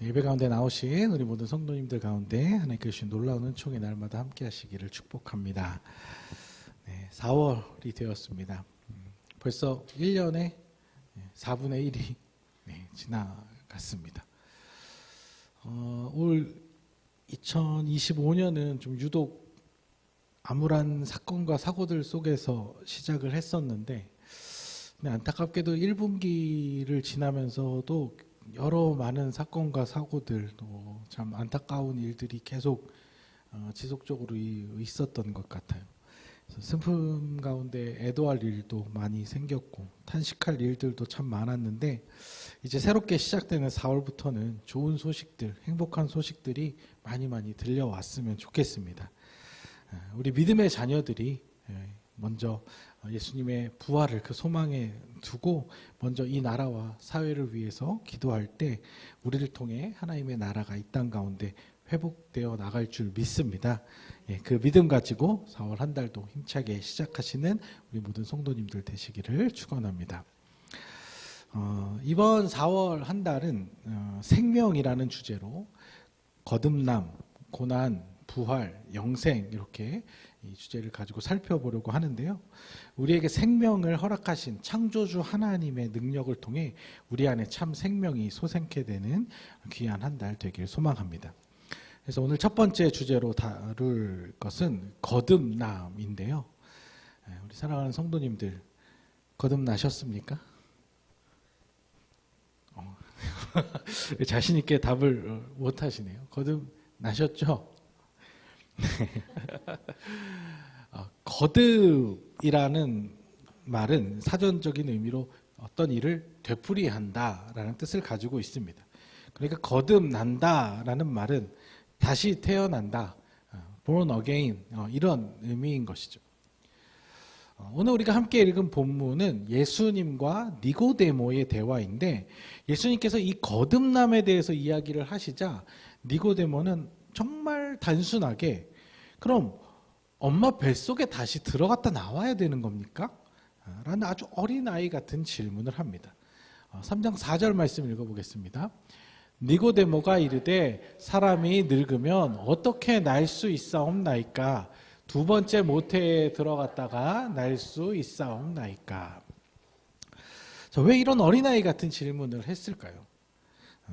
예배 가운데 나오신 우리 모든 성도님들 가운데 하나님께 주신 놀라운 은총의 날마다 함께 하시기를 축복합니다. 4월이 되었습니다. 벌써 1년에 4분의 1이 지나갔습니다. 올 2025년은 좀 유독 암울한 사건과 사고들 속에서 시작을 했었는데, 안타깝게도 1분기를 지나면서도 여러 많은 사건과 사고들, 또 참 안타까운 일들이 계속 지속적으로 있었던 것 같아요. 슬픔 가운데 애도할 일도 많이 생겼고 탄식할 일들도 참 많았는데, 이제 새롭게 시작되는 4월부터는 좋은 소식들, 행복한 소식들이 많이 들려왔으면 좋겠습니다. 우리 믿음의 자녀들이 먼저 예수님의 부활을 그 소망에 두고 먼저 이 나라와 사회를 위해서 기도할 때 우리를 통해 하나님의 나라가 이 땅 가운데 회복되어 나갈 줄 믿습니다. 그 믿음 가지고 4월 한 달도 힘차게 시작하시는 우리 모든 성도님들 되시기를 축원합니다. 이번 4월 한 달은 생명이라는 주제로 거듭남, 고난, 부활, 영생 이렇게 이 주제를 가지고 살펴보려고 하는데요. 우리에게 생명을 허락하신 창조주 하나님의 능력을 통해 우리 안에 참 생명이 솟게 되는 귀한 한 달 되길 소망합니다. 그래서 오늘 첫 번째 주제로 다룰 것은 거듭남인데요. 우리 사랑하는 성도님들, 거듭나셨습니까? 자신 있게 답을 못 하시네요. 거듭나셨죠? 거듭이라는 말은 사전적인 의미로 어떤 일을 되풀이한다라는 뜻을 가지고 있습니다. 그러니까 거듭난다라는 말은 다시 태어난다, born again, 이런 의미인 것이죠. 오늘 우리가 함께 읽은 본문은 예수님과 니고데모의 대화인데, 예수님께서 이 거듭남에 대해서 이야기를 하시자 니고데모는 정말 단순하게 그럼 엄마 뱃속에 다시 들어갔다 나와야 되는 겁니까? 라는 아주 어린아이 같은 질문을 합니다. 3장 4절 말씀 읽어보겠습니다. 니고데모가 이르되 사람이 늙으면 어떻게 날 수 있사옵나이까? 두 번째 모태에 들어갔다가 날 수 있사옵나이까? 왜 이런 어린아이 같은 질문을 했을까요?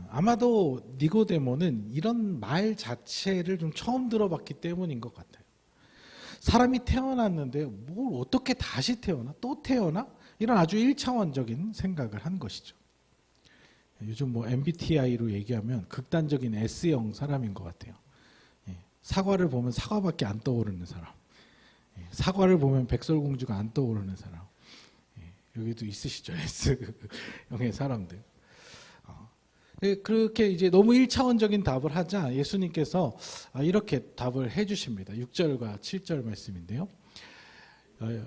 아마도 니고데모는 이런 말 자체를 좀 처음 들어봤기 때문인 것 같아요. 사람이 태어났는데 뭘 어떻게 다시 태어나? 또 태어나? 이런 아주 1차원적인 생각을 한 것이죠. 요즘 MBTI로 얘기하면 극단적인 S형 사람인 것 같아요. 사과를 보면 사과밖에 안 떠오르는 사람, 사과를 보면 백설공주가 안 떠오르는 사람, 여기도 있으시죠? S형의 사람들. 그렇게 이제 너무 1차원적인 답을 하자 예수님께서 이렇게 답을 해주십니다. 6절과 7절 말씀인데요.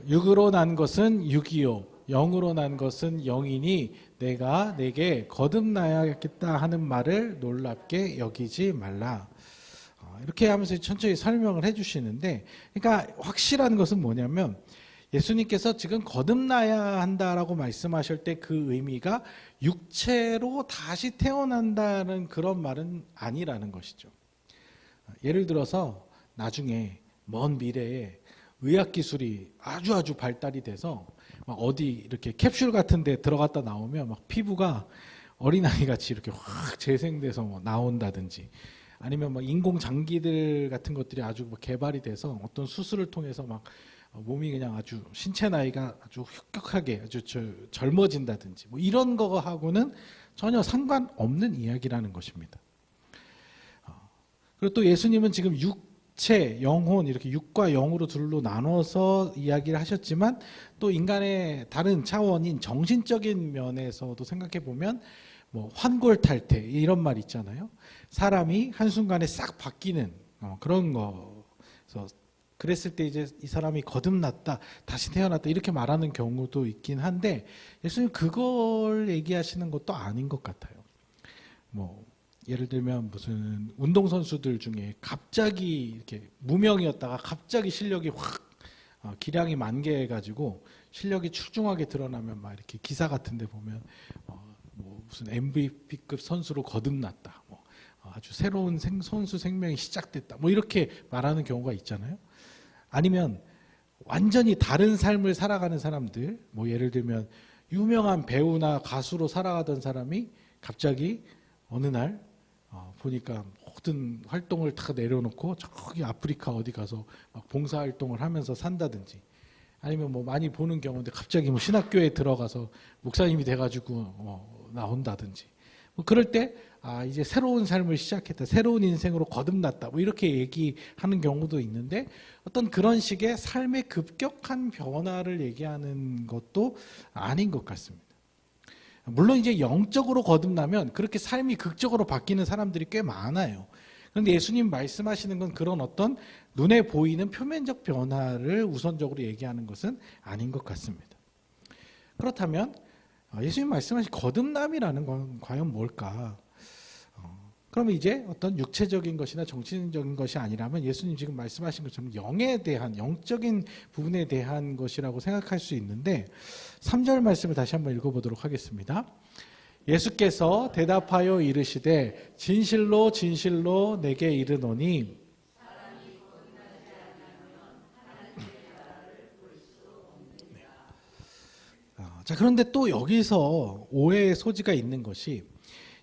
육으로 난 것은 육이요 영으로 난 것은 영이니 내가 내게 거듭나야겠다 하는 말을 놀랍게 여기지 말라. 이렇게 하면서 천천히 설명을 해주시는데, 그러니까 확실한 것은 뭐냐면 예수님께서 지금 거듭나야 한다라고 말씀하실 때 그 의미가 육체로 다시 태어난다는 그런 말은 아니라는 것이죠. 예를 들어서 나중에 먼 미래에 의학기술이 아주 발달이 돼서 막 어디 이렇게 캡슐 같은 데 들어갔다 나오면 막 피부가 어린아이 같이 이렇게 확 재생돼서 나온다든지, 아니면 막 인공장기들 같은 것들이 아주 개발이 돼서 어떤 수술을 통해서 막 몸이 그냥 아주 신체 나이가 아주 혁혁하게 아주 젊어진다든지 이런 거하고는 전혀 상관없는 이야기라는 것입니다. 그리고 또 예수님은 지금 육체, 영혼 이렇게 육과 영으로 둘로 나눠서 이야기를 하셨지만, 또 인간의 다른 차원인 정신적인 면에서도 생각해 보면 환골탈태 이런 말 있잖아요. 사람이 한순간에 싹 바뀌는 그런 거. 그래서 그랬을 때 이제 이 사람이 거듭났다, 다시 태어났다 이렇게 말하는 경우도 있긴 한데, 예수님 그걸 얘기하시는 것도 아닌 것 같아요. 예를 들면 무슨 운동선수들 중에 갑자기 이렇게 무명이었다가 갑자기 실력이 확 기량이 만개해가지고 실력이 출중하게 드러나면 막 이렇게 기사 같은데 보면 무슨 MVP급 선수로 거듭났다, 아주 새로운 손수 생명이 시작됐다. 뭐 이렇게 말하는 경우가 있잖아요. 아니면 완전히 다른 삶을 살아가는 사람들, 뭐 예를 들면 유명한 배우나 가수로 살아가던 사람이 갑자기 어느 날 보니까 모든 활동을 다 내려놓고 저기 아프리카 어디 가서 막 봉사활동을 하면서 산다든지, 아니면 뭐 많이 보는 경우인데 갑자기 뭐 신학교에 들어가서 목사님이 돼가지고 나온다든지, 뭐 그럴 때 이제 새로운 삶을 시작했다, 새로운 인생으로 거듭났다, 뭐 이렇게 얘기하는 경우도 있는데, 어떤 그런 식의 삶의 급격한 변화를 얘기하는 것도 아닌 것 같습니다. 물론 이제 영적으로 거듭나면 그렇게 삶이 극적으로 바뀌는 사람들이 꽤 많아요. 그런데 예수님 말씀하시는 건 그런 어떤 눈에 보이는 표면적 변화를 우선적으로 얘기하는 것은 아닌 것 같습니다. 그렇다면 예수님 말씀하신 거듭남이라는 건 과연 뭘까? 그러면 이제 어떤 육체적인 것이나 정신적인 것이 아니라면 예수님 지금 말씀하신 것처럼 영에 대한, 영적인 부분에 대한 것이라고 생각할 수 있는데, 3절 말씀을 다시 한번 읽어보도록 하겠습니다. 예수께서 대답하여 이르시되 진실로 진실로 내게 이르노니 자, 그런데 또 여기서 오해의 소지가 있는 것이,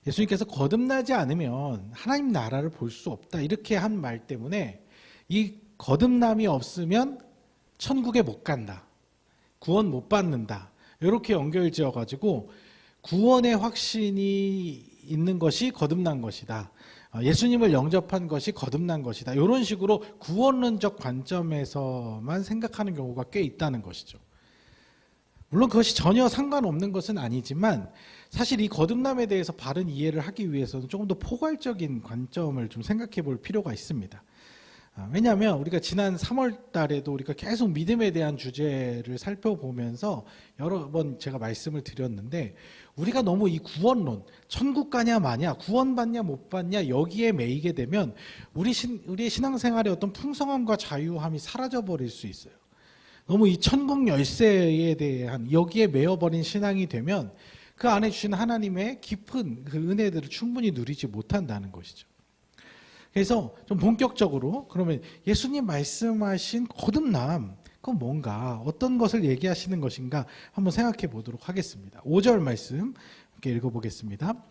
예수님께서 거듭나지 않으면 하나님 나라를 볼 수 없다 이렇게 한 말 때문에 이 거듭남이 없으면 천국에 못 간다, 구원 못 받는다, 이렇게 연결지어 가지고 구원의 확신이 있는 것이 거듭난 것이다, 예수님을 영접한 것이 거듭난 것이다, 이런 식으로 구원론적 관점에서만 생각하는 경우가 꽤 있다는 것이죠. 물론 그것이 전혀 상관없는 것은 아니지만, 사실 이 거듭남에 대해서 바른 이해를 하기 위해서는 조금 더 포괄적인 관점을 좀 생각해 볼 필요가 있습니다. 왜냐하면 우리가 지난 3월 달에도 우리가 계속 믿음에 대한 주제를 살펴보면서 여러 번 제가 말씀을 드렸는데, 우리가 너무 이 구원론, 천국 가냐 마냐, 구원받냐 못 받냐 여기에 매이게 되면 우리의 신앙생활의 어떤 풍성함과 자유함이 사라져 버릴 수 있어요. 너무 이 천국 열쇠에 대한 여기에 매여버린 신앙이 되면 그 안에 주신 하나님의 깊은 그 은혜들을 충분히 누리지 못한다는 것이죠. 그래서 좀 본격적으로 그러면 예수님 말씀하신 거듭남, 그건 뭔가, 어떤 것을 얘기하시는 것인가 한번 생각해 보도록 하겠습니다. 5절 말씀 함께 읽어보겠습니다.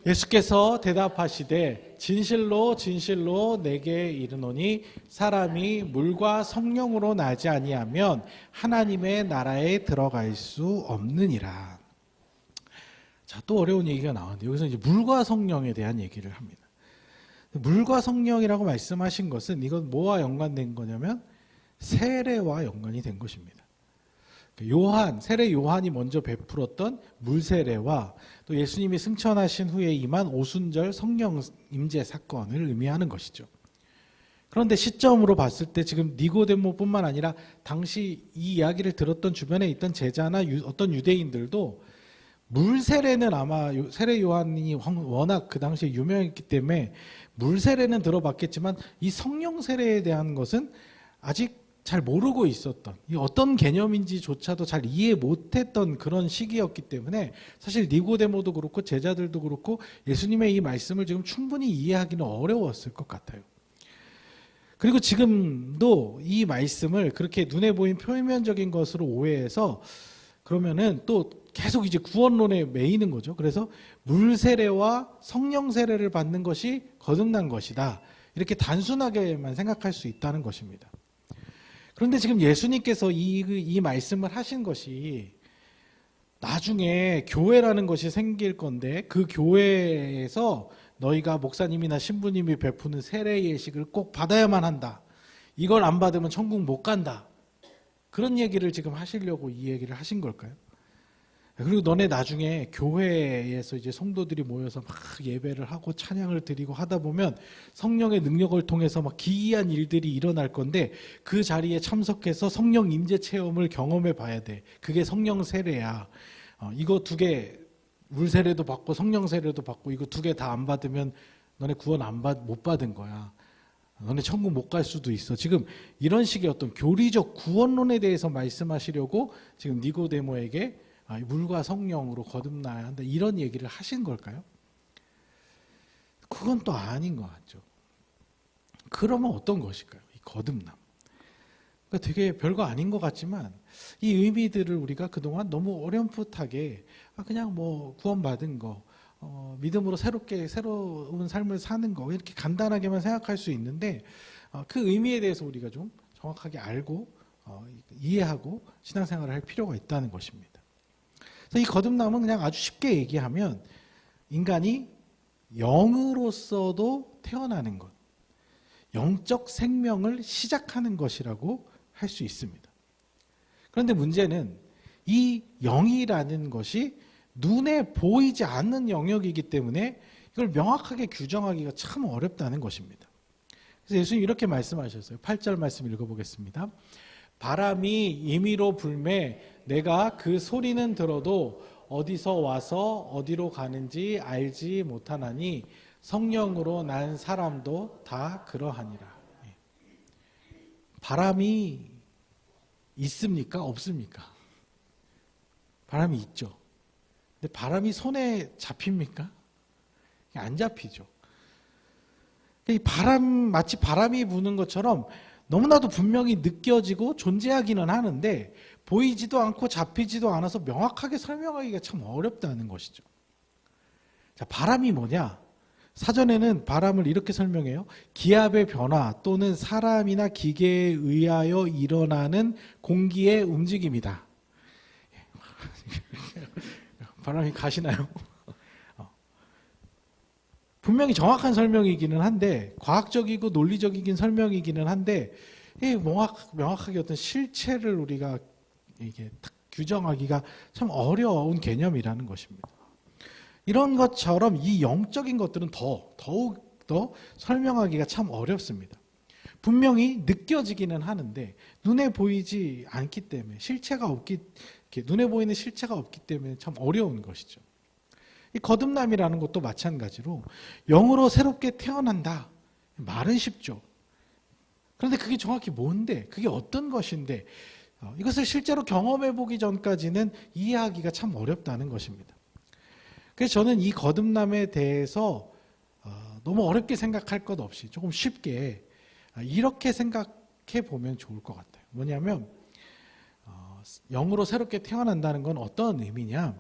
예수께서 대답하시되 진실로 진실로 내게 이르노니 사람이 물과 성령으로 나지 아니하면 하나님의 나라에 들어갈 수 없느니라. 자, 또 어려운 얘기가 나오는데 여기서 이제 물과 성령에 대한 얘기를 합니다. 물과 성령이라고 말씀하신 것은 이건 뭐와 연관된 거냐면 세례와 연관이 된 것입니다. 세례 요한이 먼저 베풀었던 물세례와 또 예수님이 승천하신 후에 임한 오순절 성령 임재 사건을 의미하는 것이죠. 그런데 시점으로 봤을 때 지금 니고데모뿐만 아니라 당시 이 이야기를 들었던 주변에 있던 제자나 어떤 유대인들도 물세례는 아마 세례 요한이 워낙 그 당시에 유명했기 때문에 물세례는 들어봤겠지만 이 성령 세례에 대한 것은 아직 잘 모르고 있었던, 이 어떤 개념인지조차도 잘 이해 못했던 그런 시기였기 때문에 사실 니고데모도 그렇고 제자들도 그렇고 예수님의 이 말씀을 지금 충분히 이해하기는 어려웠을 것 같아요. 그리고 지금도 이 말씀을 그렇게 눈에 보인 표면적인 것으로 오해해서 그러면은 또 계속 이제 구원론에 매이는 거죠. 그래서 물 세례와 성령 세례를 받는 것이 거듭난 것이다, 이렇게 단순하게만 생각할 수 있다는 것입니다. 그런데 지금 예수님께서 이 말씀을 하신 것이 나중에 교회라는 것이 생길 건데 그 교회에서 너희가 목사님이나 신부님이 베푸는 세례 예식을 꼭 받아야만 한다, 이걸 안 받으면 천국 못 간다, 그런 얘기를 지금 하시려고 이 얘기를 하신 걸까요? 그리고 너네 나중에 교회에서 이제 성도들이 모여서 막 예배를 하고 찬양을 드리고 하다 보면 성령의 능력을 통해서 막 기이한 일들이 일어날 건데 그 자리에 참석해서 성령 임재 체험을 경험해 봐야 돼. 그게 성령 세례야. 이거 두 개, 물 세례도 받고 성령 세례도 받고 이거 두 개 다 안 받으면 너네 구원 못 받은 거야. 너네 천국 못 갈 수도 있어. 지금 이런 식의 어떤 교리적 구원론에 대해서 말씀하시려고 지금 니고데모에게 물과 성령으로 거듭나야 한다, 이런 얘기를 하신 걸까요? 그건 또 아닌 것 같죠. 그러면 어떤 것일까요? 이 거듭남. 그러니까 되게 별거 아닌 것 같지만 이 의미들을 우리가 그동안 너무 어렴풋하게 그냥 뭐 구원받은 거, 믿음으로 새로운 삶을 사는 거 이렇게 간단하게만 생각할 수 있는데 그 의미에 대해서 우리가 좀 정확하게 알고 이해하고 신앙생활을 할 필요가 있다는 것입니다. 그래서 이 거듭남은 그냥 아주 쉽게 얘기하면 인간이 영으로서도 태어나는 것, 영적 생명을 시작하는 것이라고 할 수 있습니다. 그런데 문제는 이 영이라는 것이 눈에 보이지 않는 영역이기 때문에 이걸 명확하게 규정하기가 참 어렵다는 것입니다. 그래서 예수님이 이렇게 말씀하셨어요. 8절 말씀 읽어보겠습니다. 바람이 임의로 불매 내가 그 소리는 들어도 어디서 와서 어디로 가는지 알지 못하나니 성령으로 난 사람도 다 그러하니라. 바람이 있습니까? 없습니까? 바람이 있죠. 근데 바람이 손에 잡힙니까? 안 잡히죠. 이 마치 바람이 부는 것처럼 너무나도 분명히 느껴지고 존재하기는 하는데 보이지도 않고 잡히지도 않아서 명확하게 설명하기가 참 어렵다는 것이죠. 자, 바람이 뭐냐? 사전에는 바람을 이렇게 설명해요. 기압의 변화 또는 사람이나 기계에 의하여 일어나는 공기의 움직임이다. 바람이 가시나요? 분명히 정확한 설명이기는 한데 과학적이고 논리적이긴 설명이기는 한데 명확하게 어떤 실체를 우리가 이게 규정하기가 참 어려운 개념이라는 것입니다. 이런 것처럼 이 영적인 것들은 더욱 더 설명하기가 참 어렵습니다. 분명히 느껴지기는 하는데 눈에 보이지 않기 때문에 눈에 보이는 실체가 없기 때문에 참 어려운 것이죠. 이 거듭남이라는 것도 마찬가지로 영으로 새롭게 태어난다. 말은 쉽죠. 그런데 그게 정확히 뭔데? 그게 어떤 것인데? 이것을 실제로 경험해 보기 전까지는 이해하기가 참 어렵다는 것입니다. 그래서 저는 이 거듭남에 대해서 너무 어렵게 생각할 것 없이 조금 쉽게 이렇게 생각해 보면 좋을 것 같아요. 뭐냐면 영으로 새롭게 태어난다는 건 어떤 의미냐?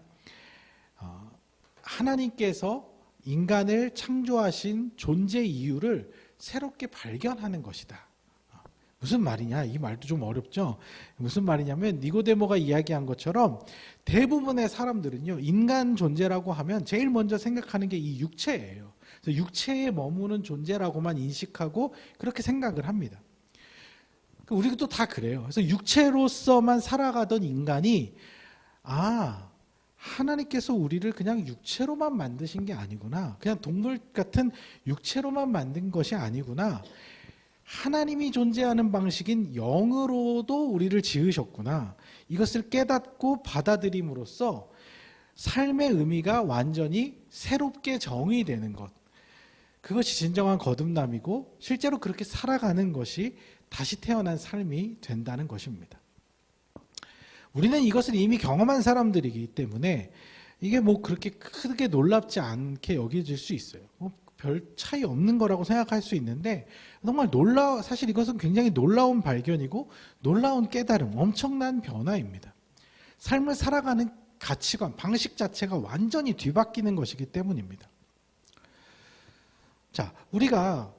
하나님께서 인간을 창조하신 존재 이유를 새롭게 발견하는 것이다. 무슨 말이냐? 이 말도 좀 어렵죠? 무슨 말이냐면 니고데모가 이야기한 것처럼 대부분의 사람들은요, 인간 존재라고 하면 제일 먼저 생각하는 게 이 육체예요. 그래서 육체에 머무는 존재라고만 인식하고 그렇게 생각을 합니다. 우리도 다 그래요. 그래서 육체로서만 살아가던 인간이 하나님께서 우리를 그냥 육체로만 만드신 게 아니구나. 그냥 동물 같은 육체로만 만든 것이 아니구나. 하나님이 존재하는 방식인 영으로도 우리를 지으셨구나. 이것을 깨닫고 받아들임으로써 삶의 의미가 완전히 새롭게 정의되는 것. 그것이 진정한 거듭남이고 실제로 그렇게 살아가는 것이 다시 태어난 삶이 된다는 것입니다. 우리는 이것을 이미 경험한 사람들이기 때문에 이게 뭐 그렇게 크게 놀랍지 않게 여겨질 수 있어요. 별 차이 없는 거라고 생각할 수 있는데 정말 사실 이것은 굉장히 놀라운 발견이고 놀라운 깨달음, 엄청난 변화입니다. 삶을 살아가는 가치관, 방식 자체가 완전히 뒤바뀌는 것이기 때문입니다. 자, 우리가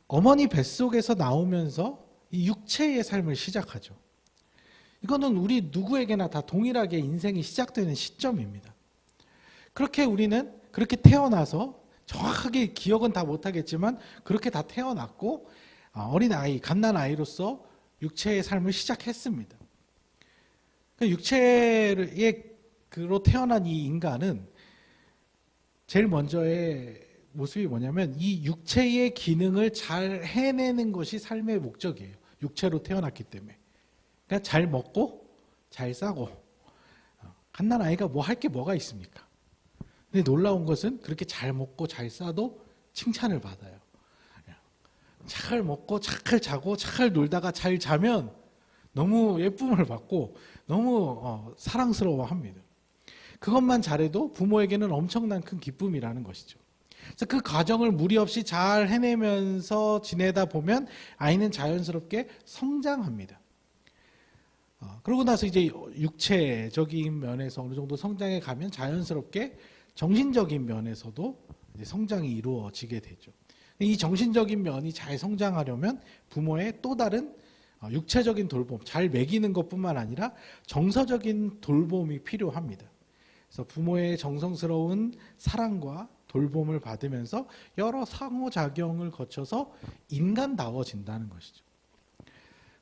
어머니 뱃속에서 나오면서 이 육체의 삶을 시작하죠. 이거는 우리 누구에게나 다 동일하게 인생이 시작되는 시점입니다. 그렇게 우리는 그렇게 태어나서 정확하게 기억은 다 못하겠지만 그렇게 다 태어났고 어린아이, 갓난아이로서 육체의 삶을 시작했습니다. 육체로 태어난 이 인간은 제일 먼저의 모습이 뭐냐면 이 육체의 기능을 잘 해내는 것이 삶의 목적이에요. 육체로 태어났기 때문에. 그러니까 잘 먹고 잘 싸고 갓난아이가 뭐 할 게 뭐가 있습니까? 근데 놀라운 것은 그렇게 잘 먹고 잘 싸도 칭찬을 받아요. 잘 먹고 잘 자고 잘 놀다가 잘 자면 너무 예쁨을 받고 너무 사랑스러워합니다. 그것만 잘해도 부모에게는 엄청난 큰 기쁨이라는 것이죠. 그래서 그 과정을 무리 없이 잘 해내면서 지내다 보면 아이는 자연스럽게 성장합니다. 그러고 나서 이제 육체적인 면에서 어느 정도 성장해 가면 자연스럽게 정신적인 면에서도 이제 성장이 이루어지게 되죠. 이 정신적인 면이 잘 성장하려면 부모의 또 다른 육체적인 돌봄, 잘 먹이는 것뿐만 아니라 정서적인 돌봄이 필요합니다. 그래서 부모의 정성스러운 사랑과 돌봄을 받으면서 여러 상호작용을 거쳐서 인간다워진다는 것이죠.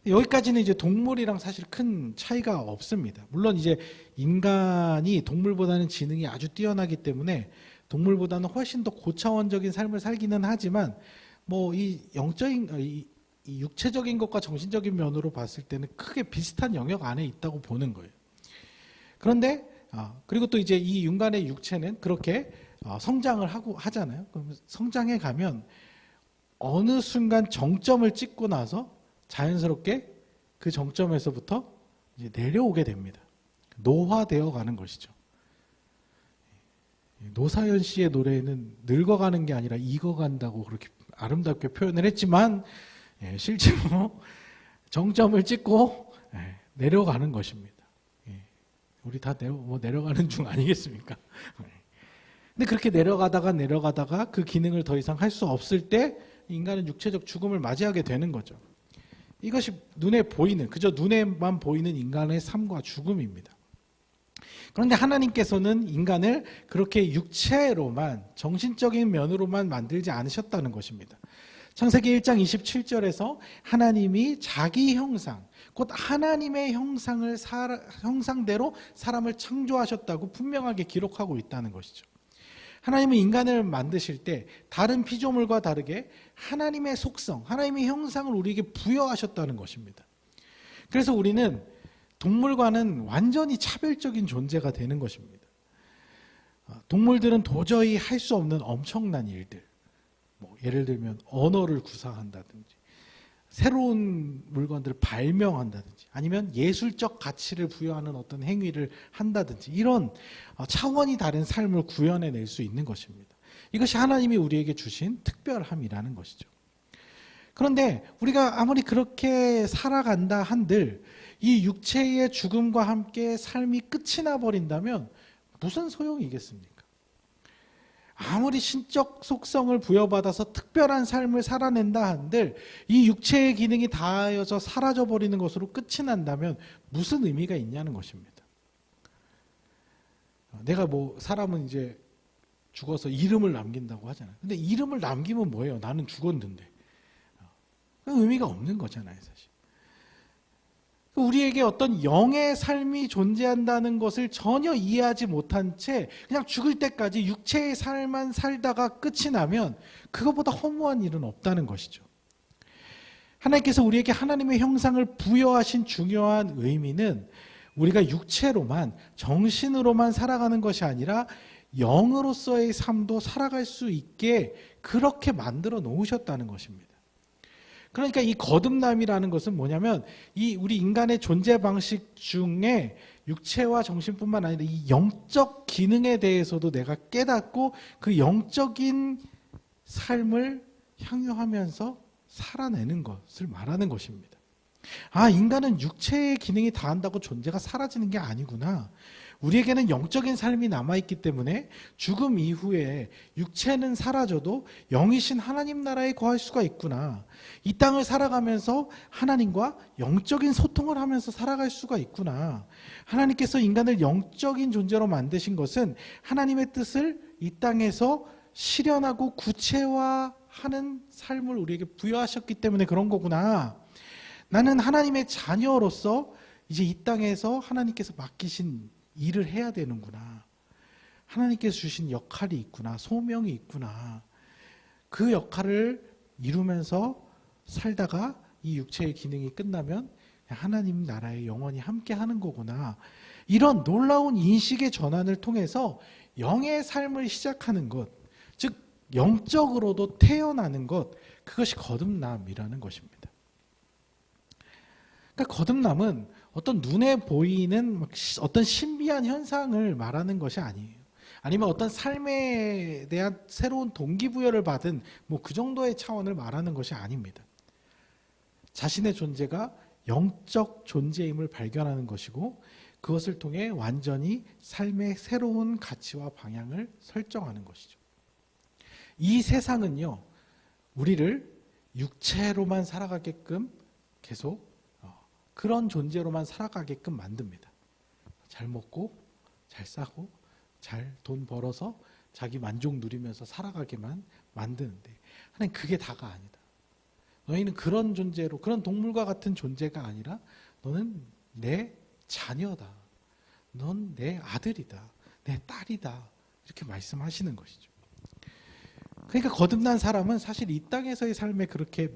여기까지는 이제 동물이랑 사실 큰 차이가 없습니다. 물론 이제 인간이 동물보다는 지능이 아주 뛰어나기 때문에 동물보다는 훨씬 더 고차원적인 삶을 살기는 하지만 뭐 이 영적인 이 육체적인 것과 정신적인 면으로 봤을 때는 크게 비슷한 영역 안에 있다고 보는 거예요. 그런데 그리고 또 이제 이 인간의 육체는 그렇게 성장을 하잖아요. 그럼 성장해 가면 어느 순간 정점을 찍고 나서 자연스럽게 그 정점에서부터 이제 내려오게 됩니다. 노화되어 가는 것이죠. 노사연 씨의 노래는 늙어가는 게 아니라 익어간다고 그렇게 아름답게 표현을 했지만 실제로 정점을 찍고 내려가는 것입니다. 우리 다 내려가는 중 아니겠습니까? 근데 그렇게 내려가다가 그 기능을 더 이상 할 수 없을 때 인간은 육체적 죽음을 맞이하게 되는 거죠. 이것이 눈에 보이는, 그저 눈에만 보이는 인간의 삶과 죽음입니다. 그런데 하나님께서는 인간을 그렇게 육체로만, 정신적인 면으로만 만들지 않으셨다는 것입니다. 창세기 1장 27절에서 하나님이 자기 형상, 곧 하나님의 형상대로 사람을 창조하셨다고 분명하게 기록하고 있다는 것이죠. 하나님은 인간을 만드실 때 다른 피조물과 다르게 하나님의 속성, 하나님의 형상을 우리에게 부여하셨다는 것입니다. 그래서 우리는 동물과는 완전히 차별적인 존재가 되는 것입니다. 동물들은 도저히 할 수 없는 엄청난 일들, 예를 들면 언어를 구사한다든지 새로운 물건들을 발명한다든지 아니면 예술적 가치를 부여하는 어떤 행위를 한다든지 이런 차원이 다른 삶을 구현해낼 수 있는 것입니다. 이것이 하나님이 우리에게 주신 특별함이라는 것이죠. 그런데 우리가 아무리 그렇게 살아간다 한들 이 육체의 죽음과 함께 삶이 끝이 나버린다면 무슨 소용이겠습니까? 아무리 신적 속성을 부여받아서 특별한 삶을 살아낸다 한들 이 육체의 기능이 다하여져 사라져버리는 것으로 끝이 난다면 무슨 의미가 있냐는 것입니다. 내가 사람은 이제 죽어서 이름을 남긴다고 하잖아요. 근데 이름을 남기면 뭐예요? 나는 죽었는데. 의미가 없는 거잖아요, 사실. 우리에게 어떤 영의 삶이 존재한다는 것을 전혀 이해하지 못한 채 그냥 죽을 때까지 육체의 삶만 살다가 끝이 나면 그것보다 허무한 일은 없다는 것이죠. 하나님께서 우리에게 하나님의 형상을 부여하신 중요한 의미는 우리가 육체로만, 정신으로만 살아가는 것이 아니라 영으로서의 삶도 살아갈 수 있게 그렇게 만들어 놓으셨다는 것입니다. 그러니까 이 거듭남이라는 것은 뭐냐면 이 우리 인간의 존재 방식 중에 육체와 정신뿐만 아니라 이 영적 기능에 대해서도 내가 깨닫고 그 영적인 삶을 향유하면서 살아내는 것을 말하는 것입니다. 인간은 육체의 기능이 다한다고 존재가 사라지는 게 아니구나. 우리에게는 영적인 삶이 남아있기 때문에 죽음 이후에 육체는 사라져도 영이신 하나님 나라에 거할 수가 있구나. 이 땅을 살아가면서 하나님과 영적인 소통을 하면서 살아갈 수가 있구나. 하나님께서 인간을 영적인 존재로 만드신 것은 하나님의 뜻을 이 땅에서 실현하고 구체화하는 삶을 우리에게 부여하셨기 때문에 그런 거구나. 나는 하나님의 자녀로서 이제 이 땅에서 하나님께서 맡기신 일을 해야 되는구나. 하나님께서 주신 역할이 있구나. 소명이 있구나. 그 역할을 이루면서 살다가 이 육체의 기능이 끝나면 하나님 나라에 영원히 함께 하는 거구나. 이런 놀라운 인식의 전환을 통해서 영의 삶을 시작하는 것, 즉 영적으로도 태어나는 것, 그것이 거듭남이라는 것입니다. 그러니까 거듭남은 어떤 눈에 보이는 어떤 신비한 현상을 말하는 것이 아니에요. 아니면 어떤 삶에 대한 새로운 동기부여를 받은 뭐 그 정도의 차원을 말하는 것이 아닙니다. 자신의 존재가 영적 존재임을 발견하는 것이고 그것을 통해 완전히 삶의 새로운 가치와 방향을 설정하는 것이죠. 이 세상은요, 우리를 육체로만 살아가게끔 계속 그런 존재로만 살아가게끔 만듭니다. 잘 먹고 잘 싸고 잘 돈 벌어서 자기 만족 누리면서 살아가게만 만드는데 하나님 그게 다가 아니다. 너희는 그런 존재로, 그런 동물과 같은 존재가 아니라 너는 내 자녀다. 넌 내 아들이다. 내 딸이다. 이렇게 말씀하시는 것이죠. 그러니까 거듭난 사람은 사실 이 땅에서의 삶에 그렇게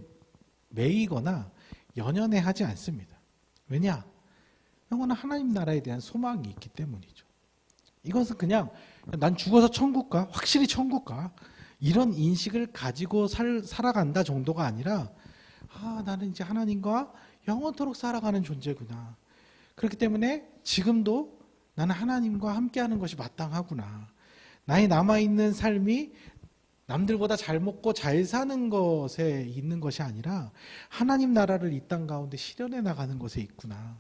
매이거나 연연해 하지 않습니다. 왜냐? 영원한 하나님 나라에 대한 소망이 있기 때문이죠. 이것은 그냥 난 죽어서 천국 가, 확실히 천국 가, 이런 인식을 가지고 살아간다 정도가 아니라 나는 이제 하나님과 영원토록 살아가는 존재구나. 그렇기 때문에 지금도 나는 하나님과 함께하는 것이 마땅하구나. 나의 남아있는 삶이 남들보다 잘 먹고 잘 사는 것에 있는 것이 아니라 하나님 나라를 이 땅 가운데 실현해 나가는 것에 있구나.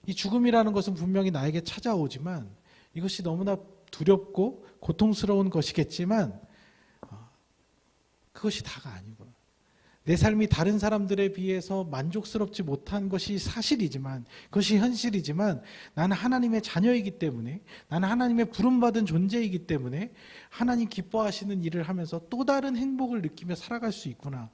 이 죽음이라는 것은 분명히 나에게 찾아오지만 이것이 너무나 두렵고 고통스러운 것이겠지만 그것이 다가 아니구나. 내 삶이 다른 사람들에 비해서 만족스럽지 못한 것이 사실이지만, 그것이 현실이지만 나는 하나님의 자녀이기 때문에, 나는 하나님의 부름받은 존재이기 때문에 하나님 기뻐하시는 일을 하면서 또 다른 행복을 느끼며 살아갈 수 있구나.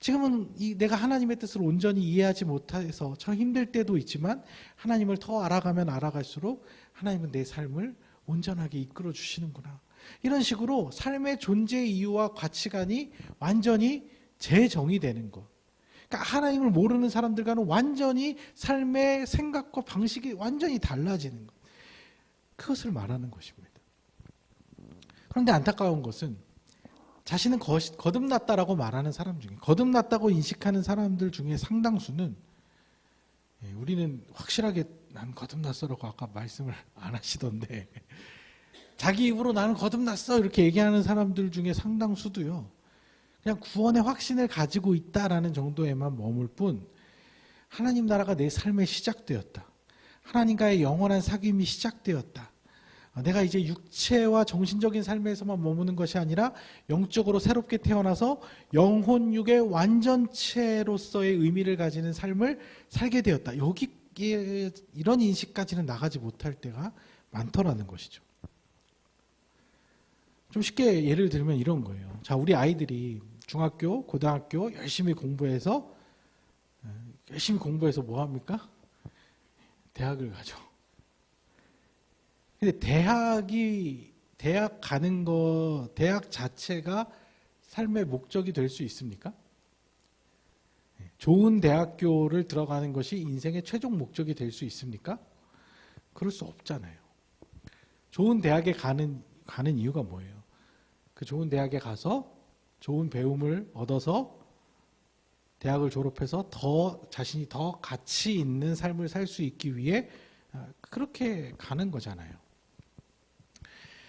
지금은 내가 하나님의 뜻을 온전히 이해하지 못해서 참 힘들 때도 있지만 하나님을 더 알아가면 알아갈수록 하나님은 내 삶을 온전하게 이끌어 주시는구나. 이런 식으로 삶의 존재 이유와 가치관이 완전히 재정의되는 것. 그러니까 하나님을 모르는 사람들과는 완전히 삶의 생각과 방식이 완전히 달라지는 것. 그것을 말하는 것입니다. 그런데 안타까운 것은 자신은 거듭났다라고 말하는 사람 중에, 거듭났다고 인식하는 사람들 중에 상당수는 우리는 확실하게 난 거듭났어라고 아까 말씀을 안 하시던데 자기 입으로 나는 거듭났어 이렇게 얘기하는 사람들 중에 상당수도요, 그냥 구원의 확신을 가지고 있다라는 정도에만 머물 뿐 하나님 나라가 내 삶에 시작되었다. 하나님과의 영원한 사귐이 시작되었다. 내가 이제 육체와 정신적인 삶에서만 머무는 것이 아니라 영적으로 새롭게 태어나서 영혼육의 완전체로서의 의미를 가지는 삶을 살게 되었다. 여기에 이런 인식까지는 나가지 못할 때가 많더라는 것이죠. 좀 쉽게 예를 들면 이런 거예요. 자, 우리 아이들이 중학교, 고등학교 열심히 공부해서 뭐 합니까? 대학을 가죠. 근데 대학 가는 거, 대학 자체가 삶의 목적이 될 수 있습니까? 좋은 대학교를 들어가는 것이 인생의 최종 목적이 될 수 있습니까? 그럴 수 없잖아요. 좋은 대학에 가는 이유가 뭐예요? 그 좋은 대학에 가서 좋은 배움을 얻어서 대학을 졸업해서 자신이 더 가치 있는 삶을 살 수 있기 위해 그렇게 가는 거잖아요.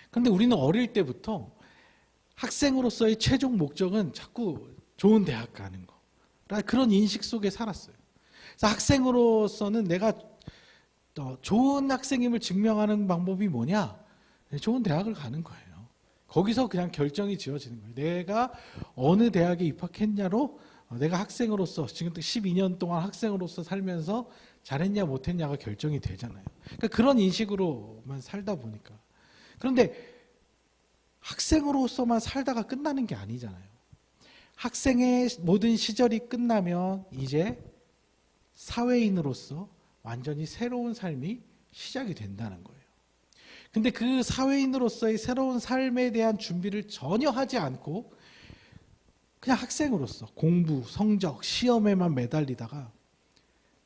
그런데 우리는 어릴 때부터 학생으로서의 최종 목적은 자꾸 좋은 대학 가는 거, 그런 인식 속에 살았어요. 그래서 학생으로서는 내가 좋은 학생임을 증명하는 방법이 뭐냐? 좋은 대학을 가는 거예요. 거기서 그냥 결정이 지어지는 거예요. 내가 어느 대학에 입학했냐로 내가 학생으로서 지금 12년 동안 학생으로서 살면서 잘했냐 못했냐가 결정이 되잖아요. 그러니까 그런 인식으로만 살다 보니까. 그런데 학생으로서만 살다가 끝나는 게 아니잖아요. 학생의 모든 시절이 끝나면 이제 사회인으로서 완전히 새로운 삶이 시작이 된다는 거예요. 근데 그 사회인으로서의 새로운 삶에 대한 준비를 전혀 하지 않고 그냥 학생으로서 공부, 성적, 시험에만 매달리다가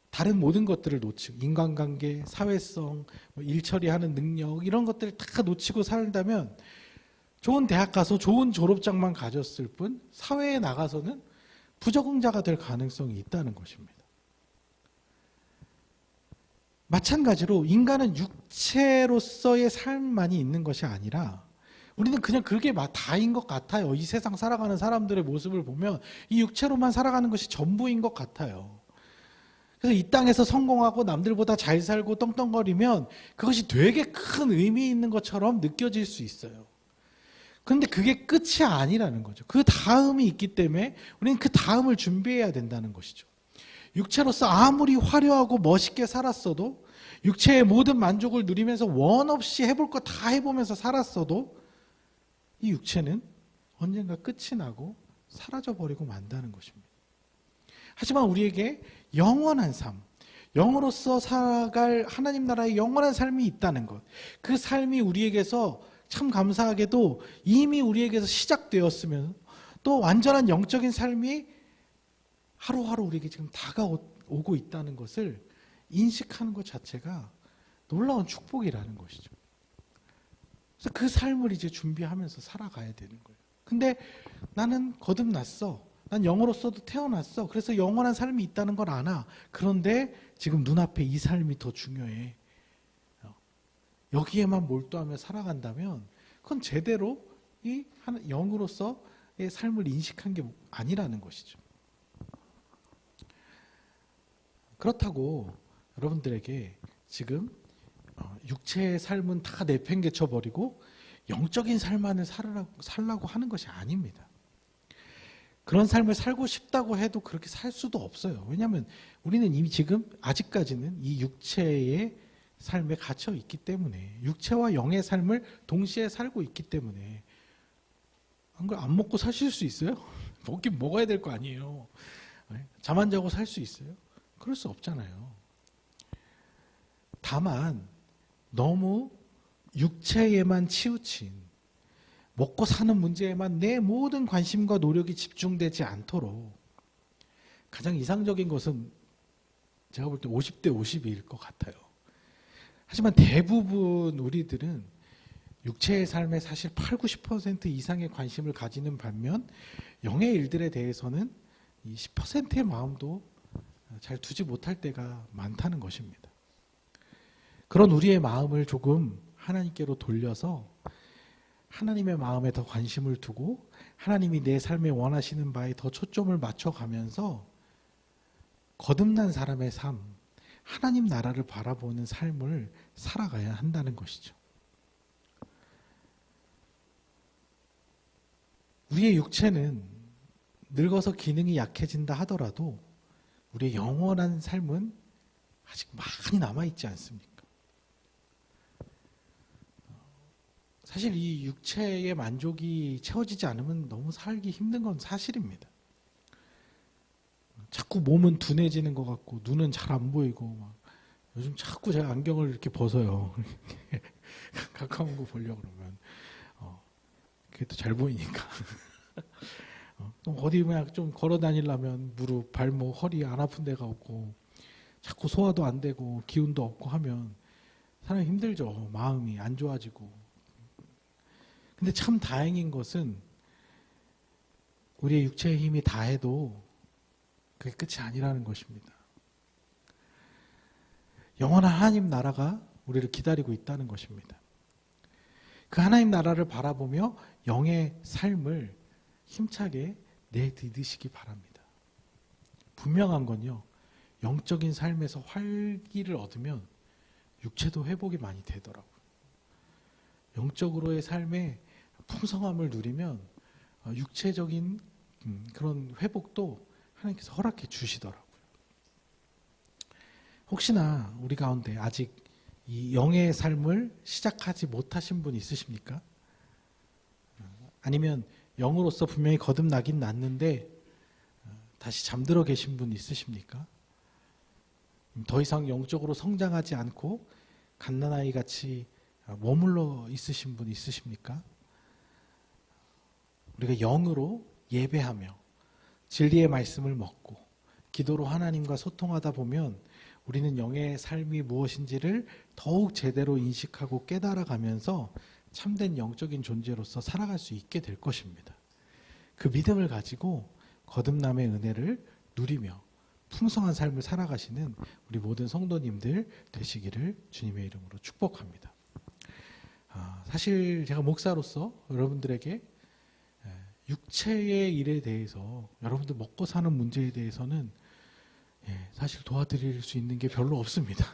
다른 모든 것들을 놓치고 인간관계, 사회성, 일 처리하는 능력 이런 것들을 다 놓치고 살다면 좋은 대학 가서 좋은 졸업장만 가졌을 뿐 사회에 나가서는 부적응자가 될 가능성이 있다는 것입니다. 마찬가지로 인간은 육체로서의 삶만이 있는 것이 아니라 우리는 그냥 그게 다인 것 같아요. 이 세상 살아가는 사람들의 모습을 보면 이 육체로만 살아가는 것이 전부인 것 같아요. 그래서 이 땅에서 성공하고 남들보다 잘 살고 떵떵거리면 그것이 되게 큰 의미 있는 것처럼 느껴질 수 있어요. 그런데 그게 끝이 아니라는 거죠. 그 다음이 있기 때문에 우리는 그 다음을 준비해야 된다는 것이죠. 육체로서 아무리 화려하고 멋있게 살았어도, 육체의 모든 만족을 누리면서 원 없이 해볼 거 다 해보면서 살았어도 이 육체는 언젠가 끝이 나고 사라져버리고 만다는 것입니다. 하지만 우리에게 영원한 삶, 영으로서 살아갈 하나님 나라의 영원한 삶이 있다는 것, 그 삶이 우리에게서 참 감사하게도 이미 우리에게서 시작되었으면 또 완전한 영적인 삶이 하루하루 우리에게 지금 다가오고 있다는 것을 인식하는 것 자체가 놀라운 축복이라는 것이죠. 그래서 그 삶을 이제 준비하면서 살아가야 되는 거예요. 근데 나는 거듭났어. 난 영으로서도 태어났어. 그래서 영원한 삶이 있다는 걸 아나. 그런데 지금 눈앞에 이 삶이 더 중요해. 여기에만 몰두하며 살아간다면 그건 제대로 이 영으로서의 삶을 인식한 게 아니라는 것이죠. 그렇다고 여러분들에게 지금 육체의 삶은 다 내팽개쳐 버리고 영적인 삶만을 살라고 하는 것이 아닙니다. 그런 삶을 살고 싶다고 해도 그렇게 살 수도 없어요. 왜냐하면 우리는 이미 지금 아직까지는 이 육체의 삶에 갇혀 있기 때문에, 육체와 영의 삶을 동시에 살고 있기 때문에. 안 먹고 사실 수 있어요? 먹긴 먹어야 될 거 아니에요. 잠 안 자고 살 수 있어요? 그럴 수 없잖아요. 다만 너무 육체에만 치우친, 먹고 사는 문제에만 내 모든 관심과 노력이 집중되지 않도록, 가장 이상적인 것은 제가 볼 때 50대 50일 것 같아요. 하지만 대부분 우리들은 육체의 삶에 사실 8, 90% 이상의 관심을 가지는 반면 영의 일들에 대해서는 이 10%의 마음도 잘 두지 못할 때가 많다는 것입니다. 그런 우리의 마음을 조금 하나님께로 돌려서 하나님의 마음에 더 관심을 두고 하나님이 내 삶에 원하시는 바에 더 초점을 맞춰가면서 거듭난 사람의 삶, 하나님 나라를 바라보는 삶을 살아가야 한다는 것이죠. 우리의 육체는 늙어서 기능이 약해진다 하더라도 우리의 영원한 삶은 아직 많이 남아있지 않습니까? 사실 이 육체의 만족이 채워지지 않으면 너무 살기 힘든 건 사실입니다. 자꾸 몸은 둔해지는 것 같고 눈은 잘 안 보이고 요즘 자꾸 제가 안경을 이렇게 벗어요. 가까운 거 보려고 그러면 그게 또 잘 보이니까. 어디 그냥 좀 걸어 다니려면 무릎, 발목, 허리 안 아픈 데가 없고 자꾸 소화도 안 되고 기운도 없고 하면 사람이 힘들죠. 마음이 안 좋아지고. 근데 참 다행인 것은 우리의 육체의 힘이 다해도 그게 끝이 아니라는 것입니다. 영원한 하나님 나라가 우리를 기다리고 있다는 것입니다. 그 하나님 나라를 바라보며 영의 삶을 힘차게 내딛으시기 바랍니다. 분명한 건요, 영적인 삶에서 활기를 얻으면 육체도 회복이 많이 되더라고요. 영적으로의 삶에 풍성함을 누리면 육체적인 그런 회복도 하나님께서 허락해 주시더라고요. 혹시나 우리 가운데 아직 이 영의 삶을 시작하지 못하신 분 있으십니까? 아니면 영으로서 분명히 거듭나긴 났는데 다시 잠들어 계신 분 있으십니까? 더 이상 영적으로 성장하지 않고 갓난아이 같이 머물러 있으신 분 있으십니까? 우리가 영으로 예배하며 진리의 말씀을 먹고 기도로 하나님과 소통하다 보면 우리는 영의 삶이 무엇인지를 더욱 제대로 인식하고 깨달아가면서 참된 영적인 존재로서 살아갈 수 있게 될 것입니다. 그 믿음을 가지고 거듭남의 은혜를 누리며 풍성한 삶을 살아가시는 우리 모든 성도님들 되시기를 주님의 이름으로 축복합니다. 사실 제가 목사로서 여러분들에게 육체의 일에 대해서, 여러분들 먹고 사는 문제에 대해서는 사실 도와드릴 수 있는 게 별로 없습니다.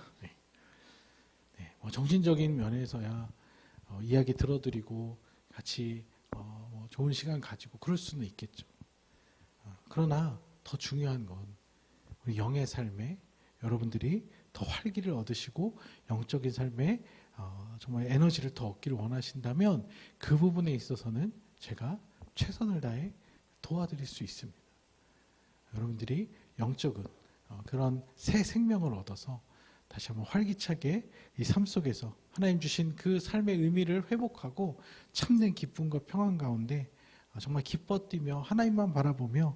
뭐 정신적인 면에서야 이야기 들어드리고 같이 뭐 좋은 시간 가지고 그럴 수는 있겠죠. 그러나 더 중요한 건 우리 영의 삶에 여러분들이 더 활기를 얻으시고 영적인 삶에 정말 에너지를 더 얻기를 원하신다면 그 부분에 있어서는 제가 최선을 다해 도와드릴 수 있습니다. 여러분들이 영적인 그런 새 생명을 얻어서 다시 한번 활기차게 이 삶 속에서 하나님 주신 그 삶의 의미를 회복하고 참된 기쁨과 평안 가운데 정말 기뻐 뛰며 하나님만 바라보며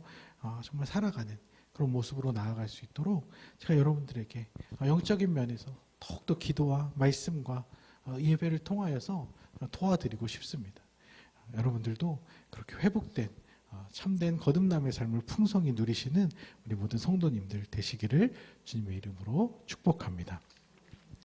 정말 살아가는 그런 모습으로 나아갈 수 있도록 제가 여러분들에게 영적인 면에서 더욱더 기도와 말씀과 예배를 통하여서 도와드리고 싶습니다. 여러분들도 그렇게 회복된 참된 거듭남의 삶을 풍성히 누리시는 우리 모든 성도님들 되시기를 주님의 이름으로 축복합니다.